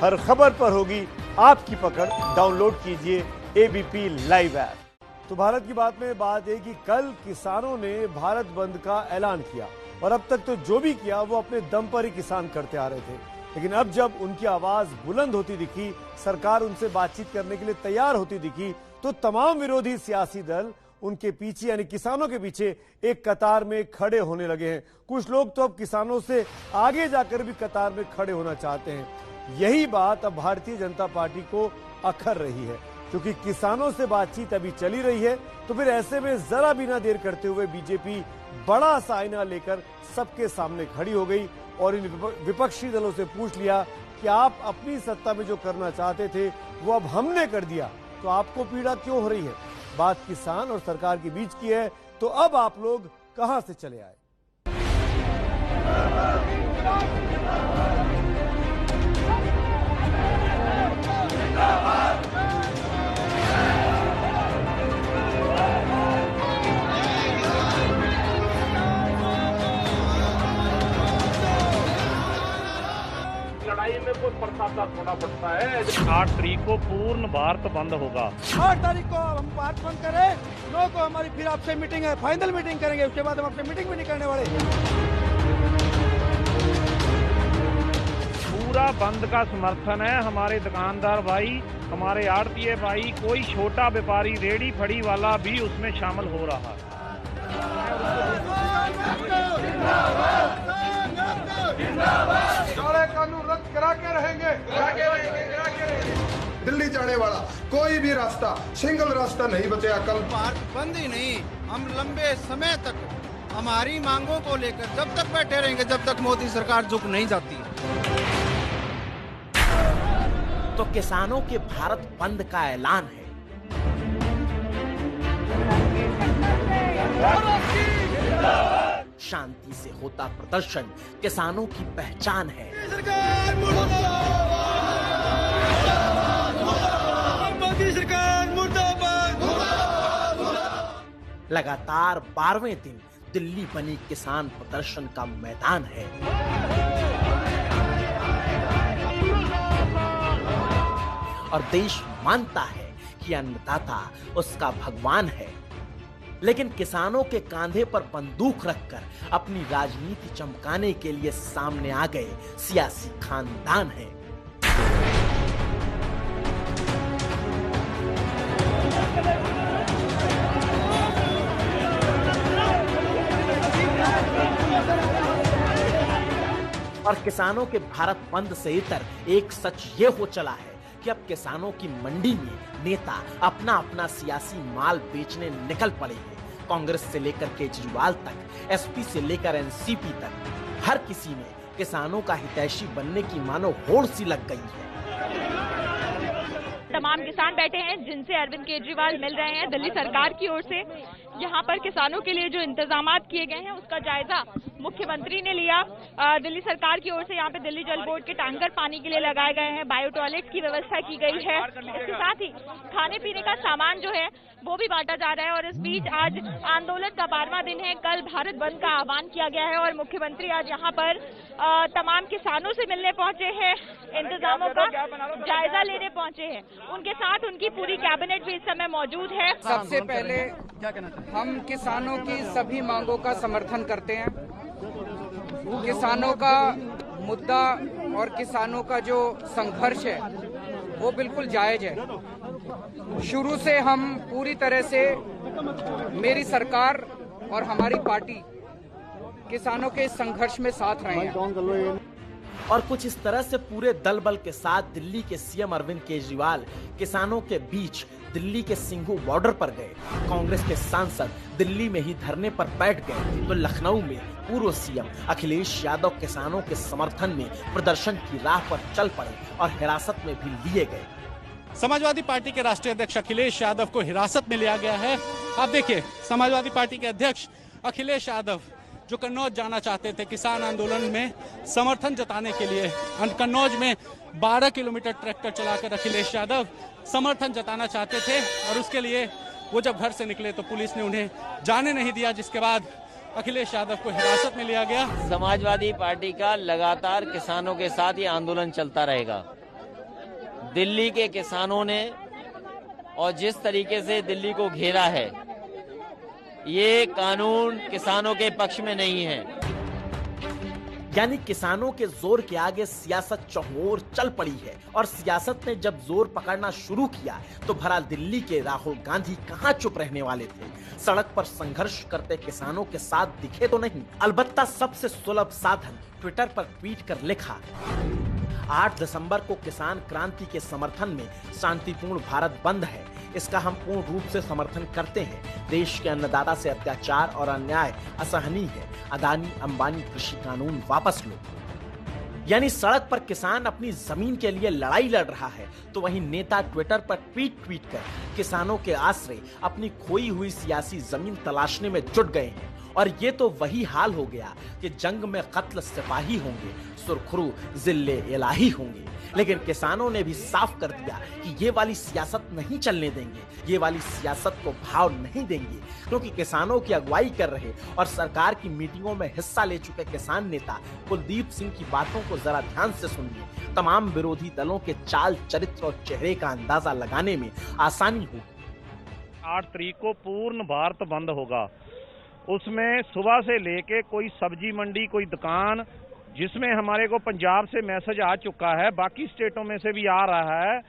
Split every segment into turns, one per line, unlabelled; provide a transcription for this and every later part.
हर खबर पर होगी आपकी पकड़। डाउनलोड कीजिए एबीपी लाइव ऐप। तो भारत की बात में बात है कि कल किसानों ने भारत बंद का ऐलान किया और अब तक तो जो भी किया वो अपने दम पर ही किसान करते आ रहे थे। लेकिन अब जब उनकी आवाज बुलंद होती दिखी, सरकार उनसे बातचीत करने के लिए तैयार होती दिखी, तो तमाम विरोधी सियासी दल उनके पीछे यानी किसानों के पीछे एक कतार में खड़े होने लगे हैं। कुछ लोग तो अब किसानों से आगे जाकर भी कतार में खड़े होना चाहते हैं। यही बात अब भारतीय जनता पार्टी को अखर रही है, क्योंकि किसानों से बातचीत अभी चली रही है। तो फिर ऐसे में जरा भी ना देर करते हुए बीजेपी बड़ा सा आईना लेकर सबके सामने खड़ी हो गई और इन विपक्षी दलों से पूछ लिया कि आप अपनी सत्ता में जो करना चाहते थे वो अब हमने कर दिया, तो आपको पीड़ा क्यों हो रही है? बात किसान और सरकार के बीच की है, तो अब आप लोग कहां से चले आए?
लड़ाई में कोई प्रशासन होना पड़ता है। 8 तारीख को पूर्ण भारत बंद होगा।
8 तारीख को हम भारत बंद करें, 9 को हमारी फिर आपसे मीटिंग है, फाइनल मीटिंग करेंगे। उसके बाद हम आपसे मीटिंग भी नहीं करने वाले।
पूरा बंद का समर्थन है। हमारे दुकानदार भाई, हमारे आड़तीय भाई, कोई छोटा व्यापारी, रेडी फड़ी वाला भी उसमें शामिल हो रहा है।
काले कानून रद्द करा के रहेंगे। दिल्ली जाने वाला कोई भी रास्ता, सिंगल रास्ता नहीं बचेगा। कल
भारत बंद ही नहीं, हम लंबे समय तक हमारी मांगों को लेकर जब तक बैठे रहेंगे, जब तक मोदी सरकार झुक नहीं जाती।
तो किसानों के भारत बंद का ऐलान है। शांति से होता प्रदर्शन किसानों की पहचान है।
मोदी सरकार मुर्दाबाद।
लगातार 12वें दिन दिल्ली बनी किसान प्रदर्शन का मैदान है। और देश मानता है कि अन्नदाता उसका भगवान है, लेकिन किसानों के कांधे पर बंदूक रखकर अपनी राजनीति चमकाने के लिए सामने आ गए सियासी खानदान है। और किसानों के भारत बंद से इतर एक सच ये हो चला है कि अब किसानों की मंडी में नेता अपना अपना सियासी माल बेचने निकल पड़े हैं। कांग्रेस से लेकर केजरीवाल तक, एसपी से लेकर एनसीपी तक, हर किसी में किसानों का हितैषी बनने की मानो होड़ सी लग गई है।
तमाम किसान बैठे हैं जिनसे अरविंद केजरीवाल मिल रहे हैं दिल्ली सरकार की ओर से। यहाँ पर किसानों के लिए जो इंतजामात किए गए हैं उसका जायजा मुख्यमंत्री ने लिया। दिल्ली सरकार की ओर से यहाँ पे दिल्ली जल बोर्ड के टैंकर पानी के लिए लगाए गए हैं, बायो टॉयलेट की व्यवस्था की गई है। इसके साथ ही खाने पीने का सामान जो है वो भी बांटा जा रहा है। और इस बीच आज आंदोलन का 12वां दिन है। कल भारत बंद का आह्वान किया गया है और मुख्यमंत्री आज यहाँ पर तमाम किसानों से मिलने पहुंचे हैं, इंतजामों का जायजा लेने पहुंचे हैं। उनके साथ उनकी पूरी कैबिनेट भी इस समय मौजूद है।
सबसे पहले हम किसानों की सभी मांगों का समर्थन करते हैं। किसानों का मुद्दा और किसानों का जो संघर्ष है वो बिल्कुल जायज है। शुरू से हम पूरी तरह से, मेरी सरकार और हमारी पार्टी किसानों के इस संघर्ष में साथ रहे हैं।
और कुछ इस तरह से पूरे दल बल के साथ दिल्ली के सीएम अरविंद केजरीवाल किसानों के बीच दिल्ली के सिंघू बॉर्डर पर गए। कांग्रेस के सांसद दिल्ली में ही धरने पर बैठ गए तो लखनऊ में पूर्व सीएम अखिलेश यादव किसानों के समर्थन में प्रदर्शन की राह पर चल पड़े और हिरासत में भी लिए गए।
समाजवादी पार्टी के राष्ट्रीय अध्यक्ष अखिलेश यादव को हिरासत में लिया गया है। आप देखिए, समाजवादी पार्टी के अध्यक्ष अखिलेश यादव जो कन्नौज जाना चाहते थे किसान आंदोलन में समर्थन जताने के लिए, कन्नौज में 12 किलोमीटर ट्रैक्टर चलाकर अखिलेश यादव समर्थन जताना चाहते थे और उसके लिए वो जब घर से निकले तो पुलिस ने उन्हें जाने नहीं दिया, जिसके बाद अखिलेश यादव को हिरासत में लिया गया।
समाजवादी पार्टी का लगातार किसानों के साथ ये आंदोलन चलता रहेगा दिल्ली के किसानों ने और जिस तरीके से दिल्ली को घेरा है, ये कानून किसानों के पक्ष में नहीं है।
यानी किसानों के जोर के आगे सियासत चहुओर चल पड़ी है और सियासत ने जब जोर पकड़ना शुरू किया तो भला दिल्ली के राहुल गांधी कहां चुप रहने वाले थे। सड़क पर संघर्ष करते किसानों के साथ दिखे तो नहीं, अलबत्ता सबसे सुलभ साधन ट्विटर पर ट्वीट कर लिखा, 8 दिसंबर को किसान क्रांति के समर्थन में शांतिपूर्ण भारत बंद है, इसका हम पूर्ण रूप से समर्थन करते हैं। देश के अन्नदाता से अत्याचार और अन्याय असहनीय है। अदानी अंबानी कृषि कानून वापस लो। यानी सड़क पर किसान अपनी जमीन के लिए लड़ाई लड़ रहा है तो वहीं नेता ट्विटर पर ट्वीट कर किसानों के आश्रय अपनी खोई हुई सियासी जमीन तलाशने में जुट गए हैं। और ये तो वही हाल हो गया कि जंग में कत्ल सिपाही होंगे, सुरखरू जिल्ले इलाही होंगे। लेकिन किसानों ने भी साफ कर दिया कि ये वाली सियासत नहीं चलने देंगे, ये वाली सियासत को भाव नहीं देंगे, क्योंकि किसानों की अगुवाई कर रहे और सरकार की मीटिंगों में हिस्सा ले चुके किसान नेता कुलदीप सिंह की बातों को जरा ध्यान से सुनिए। तमाम विरोधी दलों के चाल चरित्र और चेहरे का अंदाजा लगाने में आसानी होगी।
8 तारीख को पूर्ण भारत बंद होगा। उसमें सुबह से लेके कोई सब्जी मंडी, कोई दुकान, जिसमें हमारे को पंजाब से मैसेज आ चुका है, बाकी स्टेटों में से भी आ रहा है,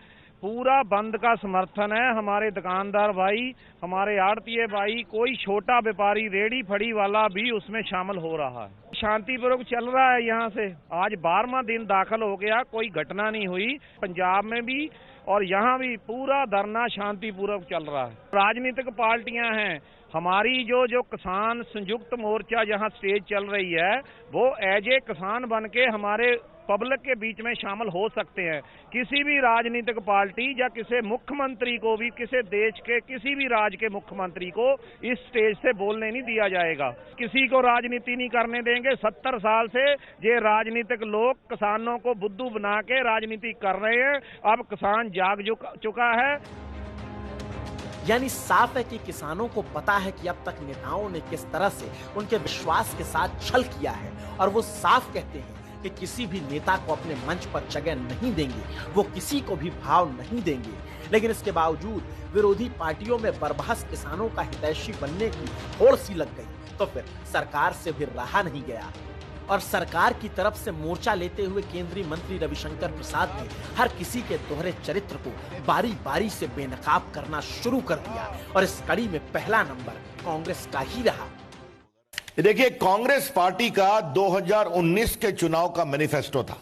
पूरा बंद का समर्थन है। हमारे दुकानदार भाई, हमारे आड़तीये भाई, कोई छोटा व्यापारी, रेडी फड़ी वाला भी उसमें शामिल हो रहा है। शांतिपूर्वक चल रहा है। यहाँ से आज 12वां दिन दाखिल हो गया, कोई घटना नहीं हुई। पंजाब में भी और यहाँ भी पूरा धरना शांतिपूर्वक चल रहा है। राजनीतिक पार्टियां हैं, हमारी जो किसान संयुक्त मोर्चा जहां स्टेज चल रही है, वो एज ए किसान बन के हमारे पब्लिक के बीच में शामिल हो सकते हैं। किसी भी राजनीतिक पार्टी या किसी मुख्यमंत्री को भी, किसी देश के किसी भी राज्य के मुख्यमंत्री को इस स्टेज से बोलने नहीं दिया जाएगा। किसी को राजनीति नहीं करने देंगे। 70 साल से ये राजनीतिक लोग किसानों को बुद्धू बना के राजनीति कर रहे हैं। अब किसान जाग चुका है।
यानी साफ है कि किसानों को पता है कि अब तक नेताओं ने किस तरह से उनके विश्वास के साथ छल किया है, और वो साफ कहते हैं कि किसी भी नेता को अपने मंच पर जगह नहीं देंगे, वो किसी को भी भाव नहीं देंगे। लेकिन इसके बावजूद विरोधी पार्टियों में बरबहस किसानों का हितैषी बनने की होड़ सी लग गई तो फिर सरकार से भी रहा नहीं गया और सरकार की तरफ से मोर्चा लेते हुए केंद्रीय मंत्री रविशंकर प्रसाद ने हर किसी के दोहरे चरित्र को बारी बारी से बेनकाब करना शुरू कर दिया। और इस कड़ी में पहला नंबर कांग्रेस का ही रहा।
देखिए, कांग्रेस पार्टी का 2019 के चुनाव का मैनिफेस्टो था।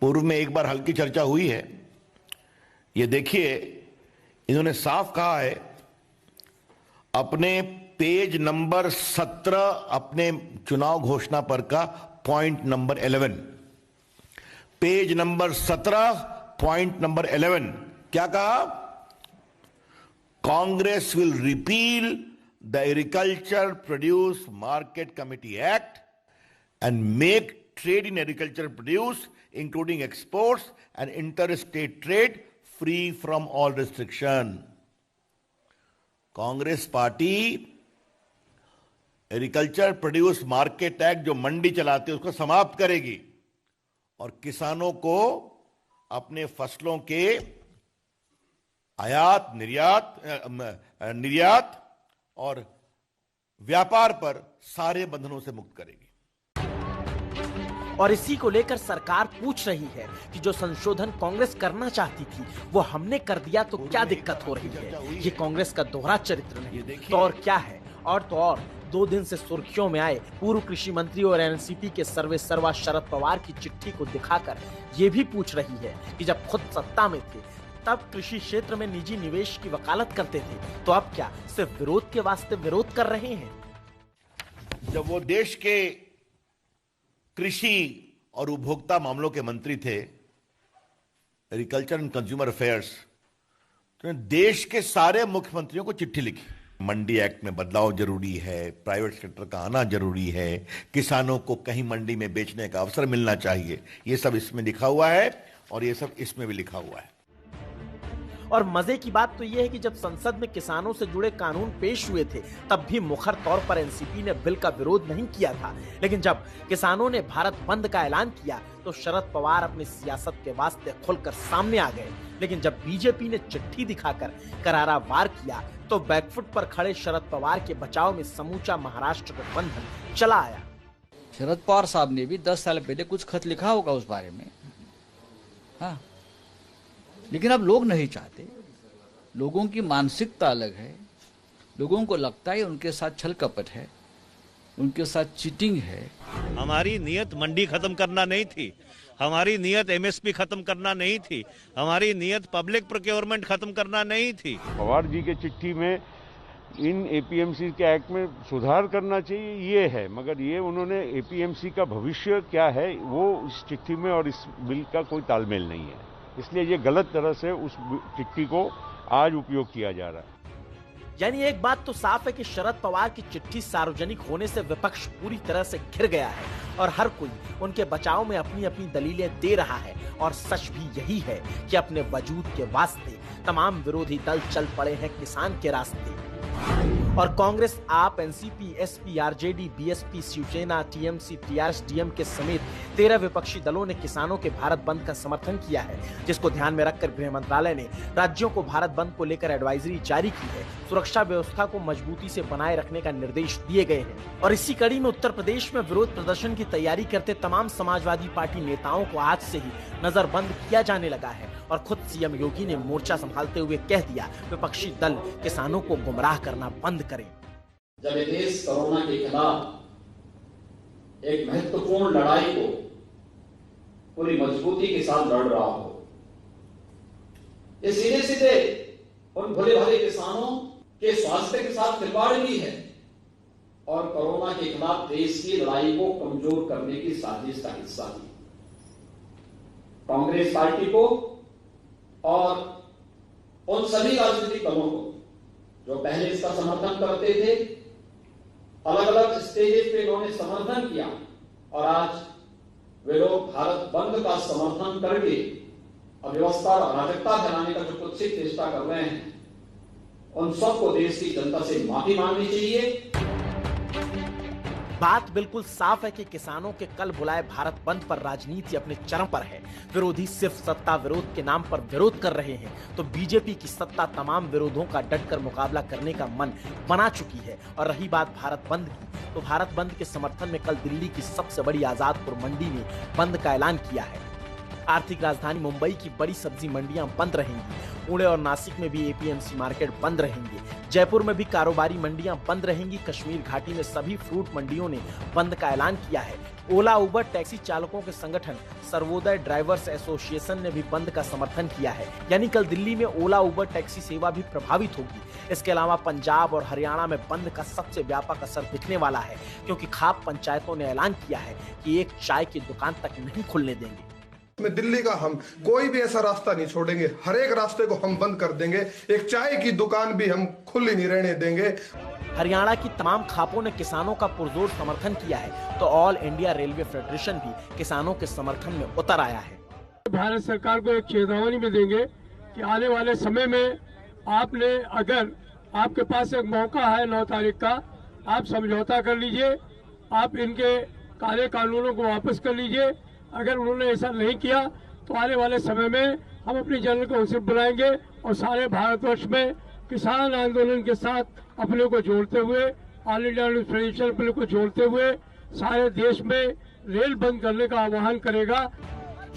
पूर्व में एक बार हल्की चर्चा हुई है। ये देखिए, इन्होंने साफ कहा है अपने पेज नंबर 17 अपने चुनाव घोषणा पर का point number 11, page number 17 point number 11 क्या कहा? Congress will repeal the agriculture produce market committee act and make trade in agriculture produce including exports and inter state trade free from all restriction. Congress party agriculture produce market act जो मंडी चलाते हैं उसको समाप्त करेगी और किसानों को अपने फसलों के आयात, निर्यात और व्यापार पर सारे बंधनों से मुक्त करेगी।
और इसी को लेकर सरकार पूछ रही है कि जो संशोधन कांग्रेस करना चाहती थी वो हमने कर दिया तो क्या दिक्कत हो रही है? ये कांग्रेस का दोहरा चरित्र नहीं तो और क्या है? और तो और 2 दिन से सुर्खियों में आए पूर्व कृषि मंत्री और एनसीपी के सर्वेसर्वा शरद पवार की चिट्ठी को दिखाकर ये भी पूछ रही है कि जब खुद सत्ता में थे तब कृषि क्षेत्र में निजी निवेश की वकालत करते थे, तो अब क्या सिर्फ विरोध के वास्ते विरोध कर रहे हैं?
जब वो देश के कृषि और उपभोक्ता मामलों के मंत्री थे, एग्रीकल्चर एंड कंज्यूमर अफेयर्स, तो देश के सारे मुख्यमंत्रियों को चिट्ठी लिखी। मंडी एक्ट में बदलाव जरूरी है, प्राइवेट सेक्टर का आना जरूरी है, किसानों को कहीं मंडी में बेचने का अवसर मिलना चाहिए, ये सब इसमें लिखा हुआ है और ये सब इसमें भी लिखा हुआ है।
और मजे की बात तो यह है कि जब संसद में किसानों से जुड़े कानून पेश हुए थे तब भी मुखर तौर पर एनसीपी ने बिल का विरोध नहीं किया था, लेकिन जब किसानों ने भारत बंद का ऐलान किया तो शरद पवार अपनी सियासत के वास्ते खुलकर सामने आ गए। लेकिन जब बीजेपी ने चिट्ठी दिखाकर करारा वार किया तो बैकफुट पर खड़े शरद पवार के बचाव में समूचा महाराष्ट्र गठबंधन चला आया।
शरद पवार साहब ने भी 10 साल पहले कुछ खत लिखा होगा उस बारे में, हाँ, लेकिन अब लोग नहीं चाहते। लोगों की मानसिकता अलग है। लोगों को लगता है उनके साथ छल कपट है, उनके साथ चीटिंग है।
हमारी नीयत मंडी खत्म करना नहीं थी, हमारी नीयत एमएसपी खत्म करना नहीं थी, हमारी नीयत पब्लिक प्रोक्योरमेंट खत्म करना नहीं थी।
पवार जी के चिट्ठी में इन एपीएमसी के एक्ट में सुधार करना चाहिए, ये है, मगर ये उन्होंने एपीएमसी का भविष्य क्या है वो इस चिट्ठी में और इस बिल का कोई तालमेल नहीं है, इसलिए ये गलत तरह से उस चिट्ठी को आज उपयोग किया जा रहा है।
यानी एक बात तो साफ है कि शरद पवार की चिट्ठी सार्वजनिक होने से विपक्ष पूरी तरह से घिर गया है और हर कोई उनके बचाव में अपनी अपनी दलीलें दे रहा है। और सच भी यही है कि अपने वजूद के वास्ते तमाम विरोधी दल चल पड़े हैं किसान के रास्ते। और Congress, AAP, NCP, SP, RJD, BSP, Shiv Sena, TMC, TRS, DMK समेत 13 विपक्षी दलों ने किसानों के भारत बंद का समर्थन किया है, जिसको ध्यान में रखकर गृह मंत्रालय ने राज्यों को भारत बंद को लेकर एडवाइजरी जारी की है। सुरक्षा व्यवस्था को मजबूती से बनाए रखने का निर्देश दिए गए हैं। और इसी कड़ी में उत्तर प्रदेश में विरोध प्रदर्शन की तैयारी करते तमाम समाजवादी पार्टी नेताओं को आज से ही नजरबंद किया जाने लगा है। और खुद सीएम योगी ने मोर्चा संभालते हुए कह दिया, विपक्षी दल किसानों को गुमराह करना बंद करें।
जब ये देश कोरोना के खिलाफ एक महत्वपूर्ण लड़ाई को पूरी मजबूती के साथ लड़ रहा हो, ये सीधे सीधे उन भले भले किसानों के स्वास्थ्य के साथ खिलवाड़ भी है और कोरोना के खिलाफ देश की लड़ाई को कमजोर करने की साजिश का हिस्सा भी। कांग्रेस पार्टी को और उन सभी राजनीतिक दलों को जो पहले इसका समर्थन करते थे, अलग अलग स्टेजेस पे इन्होंने समर्थन किया और आज वे लोग भारत बंद का समर्थन करके अव्यवस्था और अराजकता फैलाने का जो कुत्सित चेष्टा कर रहे हैं, उन सबको देश की जनता से माफी मांगनी चाहिए।
बात बिल्कुल साफ है कि किसानों के कल बुलाए भारत बंद पर राजनीति अपने चरम पर है। विरोधी सिर्फ सत्ता विरोध के नाम पर विरोध कर रहे हैं, तो बीजेपी की सत्ता तमाम विरोधों का डटकर मुकाबला करने का मन बना चुकी है। और रही बात भारत बंद की, तो भारत बंद के समर्थन में कल दिल्ली की सबसे बड़ी आजादपुर मंडी ने बंद का ऐलान किया है। आर्थिक राजधानी मुंबई की बड़ी सब्जी मंडियां बंद रहेंगी। पुणे और नासिक में भी एपीएमसी मार्केट बंद रहेंगे। जयपुर में भी कारोबारी मंडियां बंद रहेंगी। कश्मीर घाटी में सभी फ्रूट मंडियों ने बंद का ऐलान किया है। ओला, उबर, टैक्सी चालकों के संगठन सर्वोदय ड्राइवर्स एसोसिएशन ने भी बंद का समर्थन किया है। यानी कल दिल्ली में ओला, उबर, टैक्सी सेवा भी प्रभावित होगी। इसके अलावा पंजाब और हरियाणा में बंद का सबसे व्यापक असर दिखने वाला है, क्योंकि खाप पंचायतों ने ऐलान किया है कि एक चाय की दुकान तक नहीं खुलने देंगे।
में दिल्ली का हम कोई भी ऐसा रास्ता नहीं छोड़ेंगे, हर एक रास्ते को हम बंद कर देंगे। एक चाय की दुकान भी हम खुली नहीं रहने देंगे।
हरियाणा की तमाम खापों ने किसानों का पुरजोर समर्थन किया है, तो ऑल इंडिया रेलवे फेडरेशन भी किसानों के समर्थन में उतर आया है।
भारत सरकार को एक चेतावनी भी देंगे कि आने वाले समय में आपने, अगर आपके पास एक मौका है 9 तारीख का, आप समझौता कर लीजिए, आप इनके काले कानूनों को वापस कर लीजिए। अगर उन्होंने ऐसा नहीं किया तो आने वाले समय में हम अपनी जनरल काउंसिल बुलाएंगे और सारे भारतवर्ष में किसान आंदोलन के साथ अपने को जोड़ते हुए, ऑल इंडिया फेडरेशन अपने को जोड़ते हुए सारे देश में रेल बंद करने का आह्वान करेगा।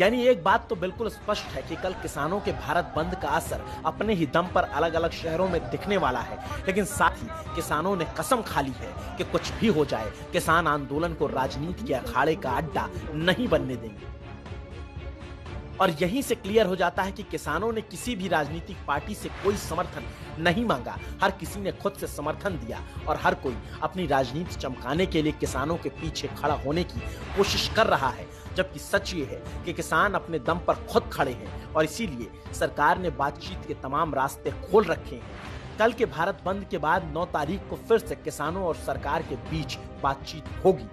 यानी एक बात तो बिल्कुल स्पष्ट है कि कल किसानों के भारत बंद का असर अपने ही दम पर अलग अलग शहरों में दिखने वाला है, लेकिन साथ ही किसानों ने कसम खा ली है कि कुछ भी हो जाए किसान आंदोलन को राजनीति के अखाड़े का अड्डा नहीं बनने देंगे। और यहीं से क्लियर हो जाता है कि किसानों ने किसी भी राजनीतिक पार्टी से कोई समर्थन नहीं मांगा। हर किसी ने खुद से समर्थन दिया और हर कोई अपनी राजनीति चमकाने के लिए किसानों के पीछे खड़ा होने की कोशिश कर रहा है, जबकि सच ये है कि किसान अपने दम पर खुद खड़े हैं और इसीलिए सरकार ने बातचीत के तमाम रास्ते खोल रखे हैं। कल के भारत बंद के बाद 9 तारीख को फिर से किसानों और सरकार के बीच बातचीत होगी।